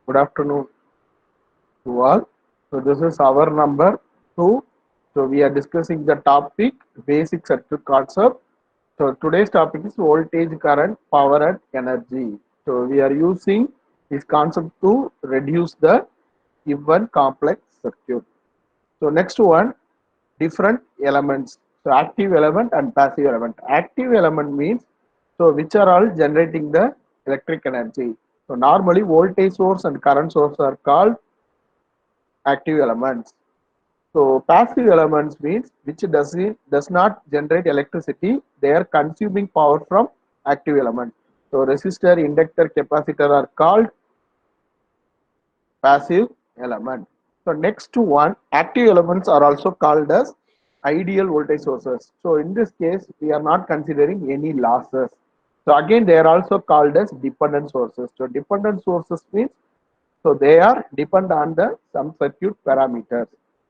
Good afternoon to all. So this is our number 2. So we are discussing the topic basic circuit concept. So today's topic is voltage, current, power and energy. So we are using this concept to reduce the given complex circuit. So next one, different elements. So active element and passive element. Active element means so which are all generating the electric energy. So normally voltage source and current source are called active elements. So passive elements means which does not generate electricity. They are consuming power from active element. So resistor, inductor, capacitor are called passive element. So next to one, active elements are also called as ideal voltage sources. So in this case, we are not considering any losses. So again, they are also called as dependent sources. So dependent sources means so they are depend on the some circuit parameters.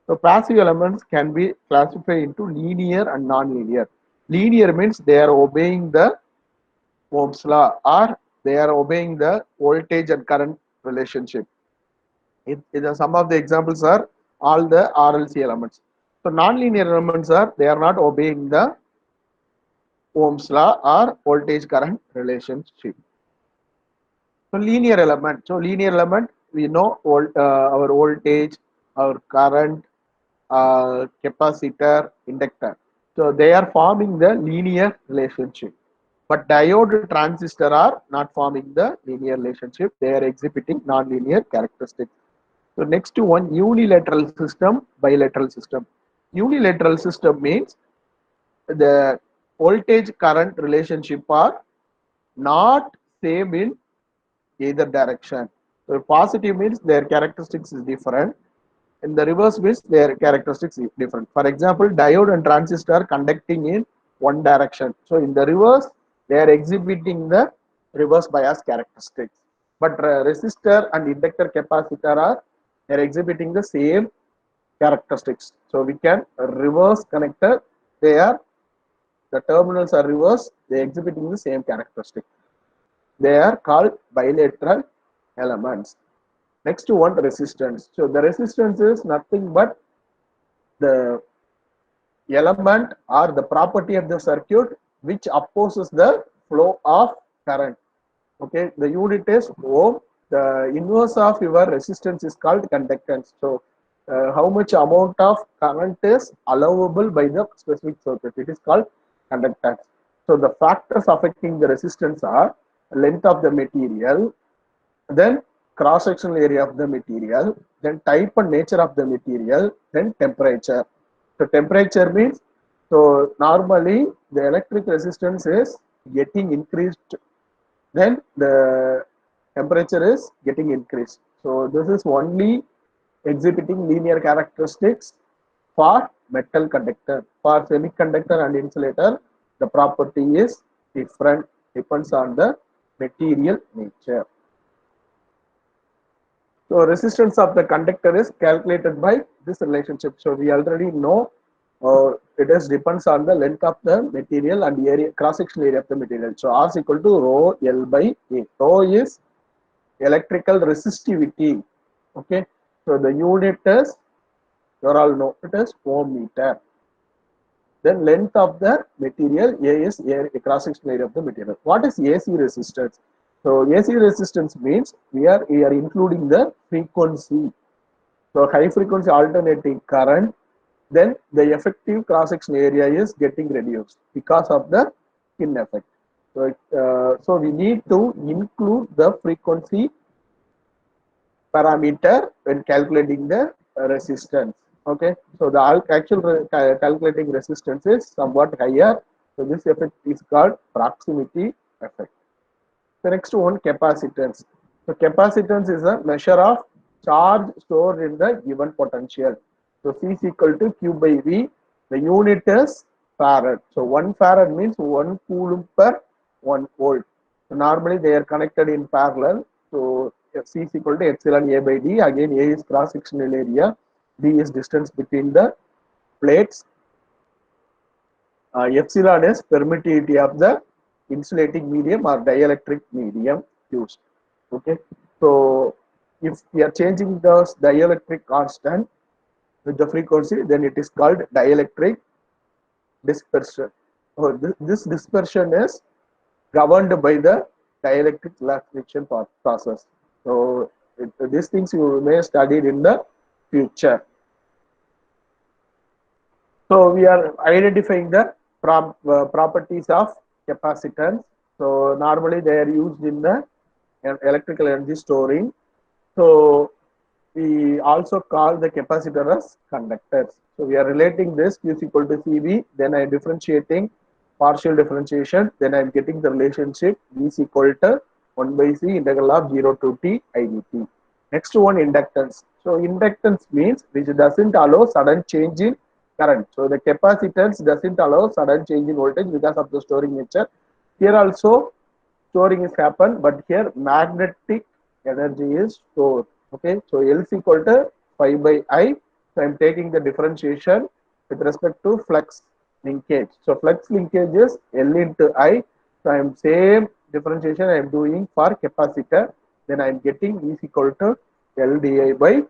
So passive elements can be classified into linear and non-linear. Linear means they are obeying the Ohm's law or they are obeying the voltage and current relationship. Some of the examples are all the RLC elements. So non-linear elements are they are not obeying the Ohm's law or voltage current relationship. So linear element. So linear element, we know our voltage, our current, capacitor, inductor. So they are forming the linear relationship. But diode transistor are not forming the linear relationship. They are exhibiting non-linear characteristics. So next to one, unilateral system, bilateral system. Unilateral system means the voltage current relationship are not same in either direction. So positive means their characteristics is different. In the reverse means their characteristics is different. For example, diode and transistor are conducting in one direction. So in the reverse, they are exhibiting the reverse bias characteristics. But resistor and inductor capacitor are they are exhibiting the same characteristics. So we can reverse connector. They are the terminals are reversed. They are exhibiting the same characteristic. They are called bilateral elements. Next to one, resistance. So the resistance is nothing but the element or the property of the circuit which opposes the flow of current. Okay, the unit is ohm. The inverse of your resistance is called conductance. So how much amount of current is allowable by the specific circuit, it is called conductance. So the factors affecting the resistance are length of the material, then cross-sectional area of the material, then type and nature of the material, then temperature. So temperature means, so normally the electric resistance is getting increased, then the temperature is getting increased. So this is only exhibiting linear characteristics for metal conductor. For semiconductor and insulator, the property is different, depends on the material nature. So resistance of the conductor is calculated by this relationship. So we already know it is depends on the length of the material and area cross-sectional area of the material. So R is equal to rho L by A. Rho is electrical resistivity. Okay. So the unit is, you all know it is ohm meter. Then length of the material, A is cross-sectional area of the material. What is AC resistance? So AC resistance means we are including the frequency. So high frequency alternating current, then the effective cross-section area is getting reduced because of the skin effect. So we need to include the frequency parameter when calculating the resistance. Okay, so the actual calculating resistance is somewhat higher. So this effect is called proximity effect. The next one, capacitance. So capacitance is a measure of charge stored in the given potential. So C is equal to Q by V. The unit is farad. So 1 farad means 1 coulomb per 1 volt. So normally they are connected in parallel. So C is equal to epsilon A by D. Again, A is cross-sectional area. D is distance between the plates. Epsilon is permittivity of the insulating medium or dielectric medium used. Okay, so if we are changing the dielectric constant with the frequency, then it is called dielectric dispersion. So this dispersion is governed by the dielectric relaxation process. So these things you may study in the future. So we are identifying the properties of capacitance. So normally they are used in the electrical energy storing. So we also call the capacitor as conductors. So we are relating this Q is equal to CV, then I am differentiating partial differentiation, then I am getting the relationship V is equal to 1 by C integral of 0 to T IDT. Next one, inductance. So inductance means which doesn't allow sudden change in current. So the capacitance doesn't allow sudden change in voltage because of the storing nature. Here also storing is happen, but here magnetic energy is stored. Okay, so L is equal to 5 by I. So I'm taking the differentiation with respect to flux linkage. So flux linkage is L into I. So I'm same differentiation I am doing for capacitor. Then I am getting E is equal to L di by